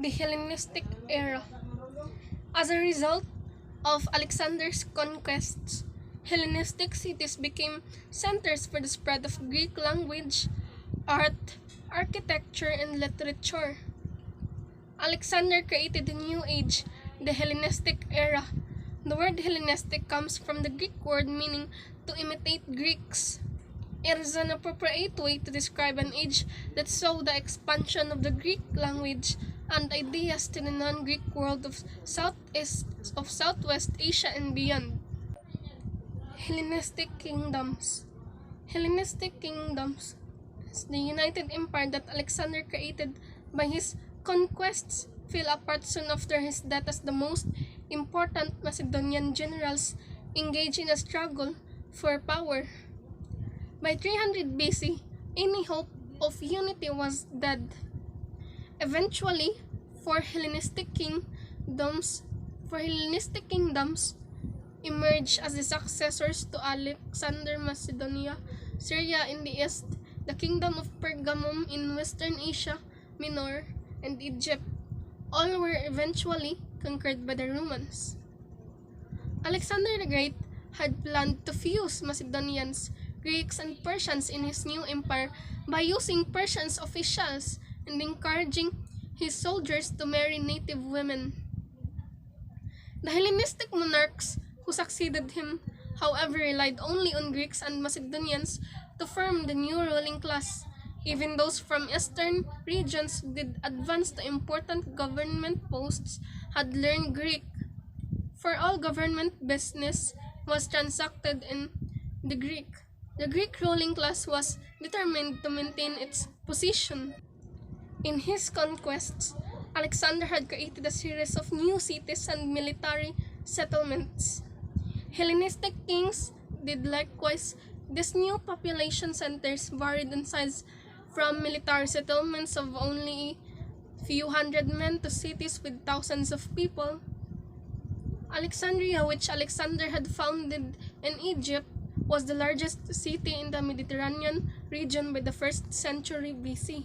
the Hellenistic Era. As a result of Alexander's conquests, Hellenistic cities became centers for the spread of Greek language, art, architecture, and literature. Alexander created a new age, the Hellenistic Era. The word Hellenistic comes from the Greek word meaning to imitate Greeks. It is an appropriate way to describe an age that saw the expansion of the Greek language and ideas to the non-Greek world of Southwest Asia and beyond. Hellenistic kingdoms. Hellenistic kingdoms is the united empire that Alexander created by his conquests fell apart soon after his death as the most important Macedonian generals engaged in a struggle for power. By 300 BC, any hope of unity was dead. Eventually, four Hellenistic kingdoms emerged as the successors to Alexander Macedonia, Syria in the east, the Kingdom of Pergamum in Western Asia Minor, and Egypt. All were eventually conquered by the Romans. Alexander the Great had planned to fuse Macedonians, Greeks, and Persians in his new empire by using Persian officials and encouraging his soldiers to marry native women. The Hellenistic monarchs who succeeded him, however, relied only on Greeks and Macedonians to form the new ruling class. Even those from eastern regions who did advance to important government posts had learned Greek, for all government business was transacted in the Greek. The Greek ruling class was determined to maintain its position. In his conquests, Alexander had created a series of new cities and military settlements. Hellenistic kings did likewise. These new population centers varied in size from military settlements of only a few hundred men to cities with thousands of people. Alexandria, which Alexander had founded in Egypt, was the largest city in the Mediterranean region by the 1st century BC.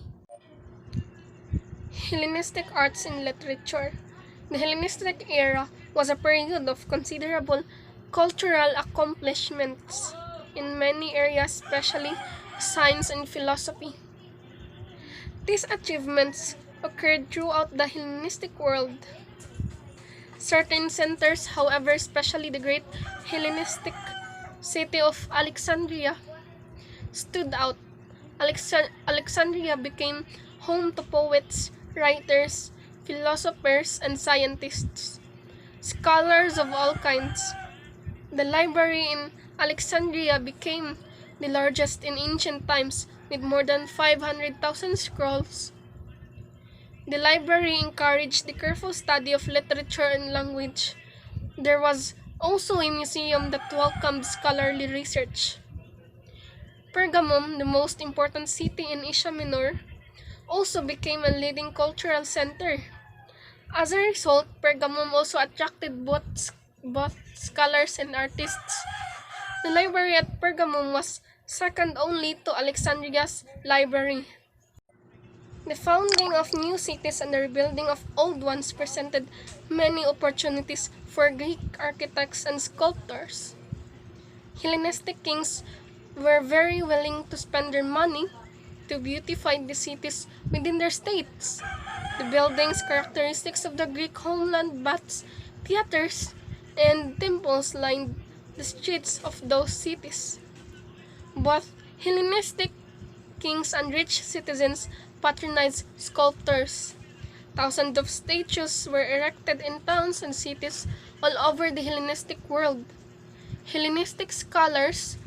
Hellenistic arts and literature. The Hellenistic era was a period of considerable cultural accomplishments in many areas, especially science and philosophy. These achievements occurred throughout the Hellenistic world. Certain centers, however, especially the great Hellenistic city of Alexandria, stood out. Alexandria became home to poets, writers, philosophers, and scientists, scholars of all kinds. The library in Alexandria became the largest in ancient times, with more than 500,000 scrolls. The library encouraged the careful study of literature and language. There was also a museum that welcomed scholarly research. Pergamum, the most important city in Asia Minor, also became a leading cultural center. As a result, Pergamum also attracted both scholars and artists. The library at Pergamum was second only to Alexandria's library. The founding of new cities and the rebuilding of old ones presented many opportunities for Greek architects and sculptors. Hellenistic kings were very willing to spend their money to beautify the cities within their states. The buildings characteristics of the Greek homeland, baths, theaters, and temples lined the streets of those cities. Both Hellenistic kings and rich citizens patronized sculptors. Thousands of statues were erected in towns and cities all over the Hellenistic world. Hellenistic sculptors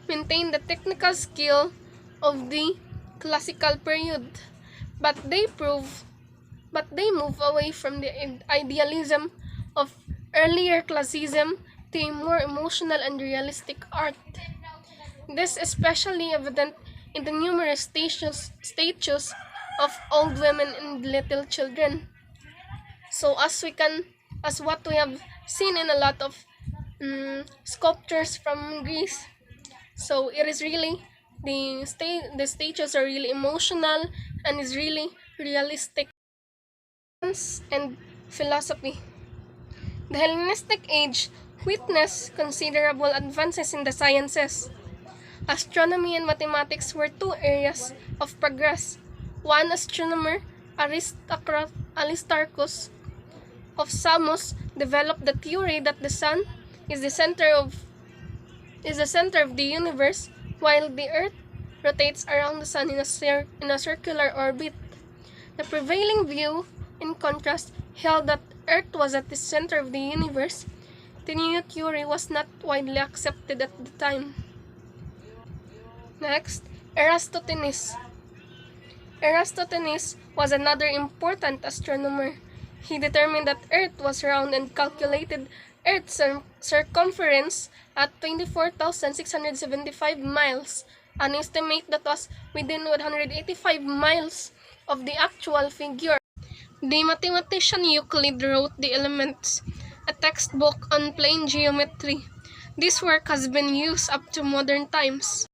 maintained the technical skill of the classical period, but they move away from the idealism of earlier classicism to a more emotional and realistic art. This is especially evident in the numerous statues of old women and little children. So as what we have seen in a lot of sculptures from Greece, so it is really The statues are really emotional and is really realistic. Science and philosophy. The Hellenistic age witnessed considerable advances in the sciences. Astronomy and mathematics were two areas of progress. One astronomer, Aristarchus of Samos, developed the theory that the sun is the center of the universe, while the Earth rotates around the sun in a circular orbit. The prevailing view, in contrast, held that Earth was at the center of the universe. The new theory was not widely accepted at the time. Next, Eratosthenes. Eratosthenes was another important astronomer. He determined that Earth was round and calculated Earth's circumference at 24,675 miles, an estimate that was within 185 miles of the actual figure. The mathematician Euclid wrote the Elements, a textbook on plane geometry. This work has been used up to modern times.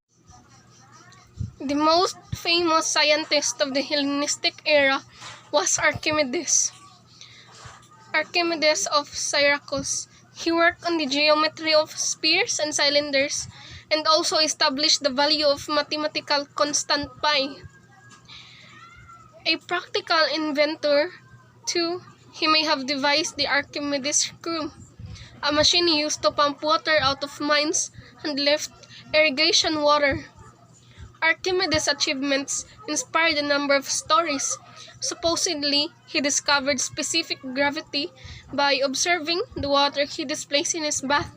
The most famous scientist of the Hellenistic era was Archimedes. Archimedes of Syracuse. He worked on the geometry of spheres and cylinders and also established the value of mathematical constant pi. A practical inventor, too, he may have devised the Archimedes screw, a machine used to pump water out of mines and lift irrigation water. Archimedes' achievements inspired a number of stories. Supposedly, he discovered specific gravity by observing the water he displaced in his bath.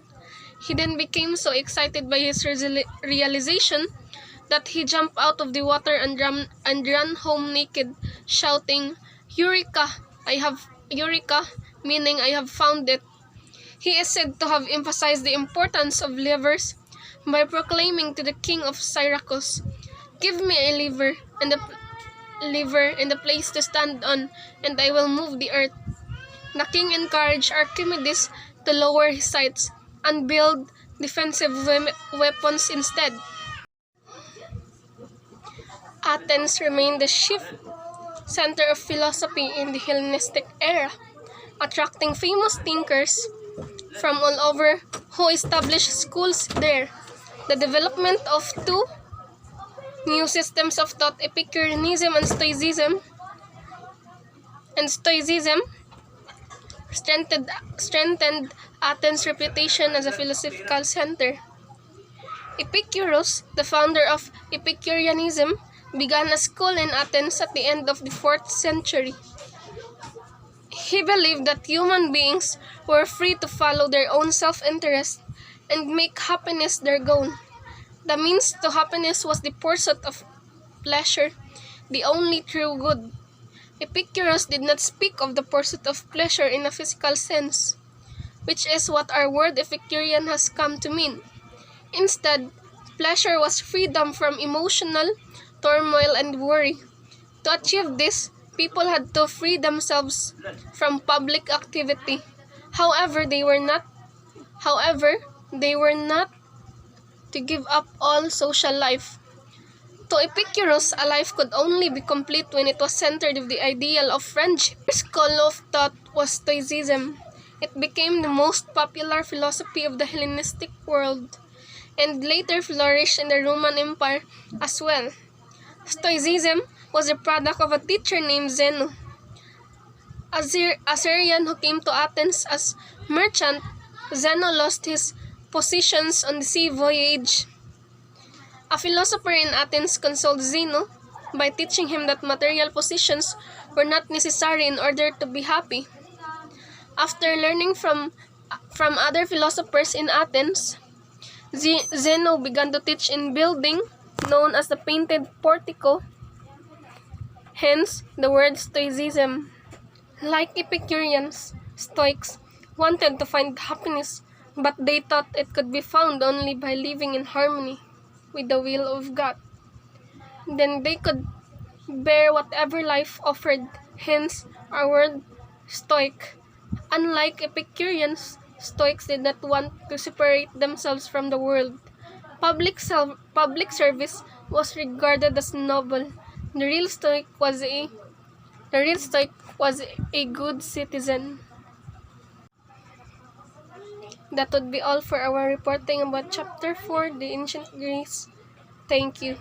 He then became so excited by his realization that he jumped out of the water and ran home naked, shouting, "Eureka! Eureka!" meaning I have found it. He is said to have emphasized the importance of levers by proclaiming to the king of Syracuse, "Give me a lever and a place to stand on, and I will move the earth." The king encouraged Archimedes to lower his sights and build defensive weapons instead. Athens remained the chief center of philosophy in the Hellenistic era, attracting famous thinkers from all over who established schools there. The development of two new systems of thought, Epicureanism and Stoicism, strengthened Athens' reputation as a philosophical center. Epicurus, the founder of Epicureanism, began a school in Athens at the end of the 4th century. He believed that human beings were free to follow their own self-interest and make happiness their goal. The means to happiness was the pursuit of pleasure, the only true good. Epicurus did not speak of the pursuit of pleasure in a physical sense, which is what our word Epicurean has come to mean. Instead, pleasure was freedom from emotional turmoil and worry. To achieve this, people had to free themselves from public activity. However, they were not to give up all social life. To Epicurus, a life could only be complete when it was centered with the ideal of friendship. His school of thought was Stoicism. It became the most popular philosophy of the Hellenistic world, and later flourished in the Roman Empire as well. Stoicism was a product of a teacher named Zeno, a Syrian who came to Athens as merchant. Zeno lost his possessions on the sea voyage. A philosopher in Athens consoled Zeno by teaching him that material possessions were not necessary in order to be happy. After learning from other philosophers in Athens, Zeno began to teach in building known as the painted portico, hence the word Stoicism. Like Epicureans, Stoics wanted to find happiness, but they thought it could be found only by living in harmony with the will of God. Then they could bear whatever life offered, hence our word Stoic. Unlike Epicureans, Stoics did not want to separate themselves from the world. Public service was regarded as noble. The real Stoic was a the real Stoic was a good citizen. That would be all for our reporting about Chapter 4, the Ancient Greece. Thank you.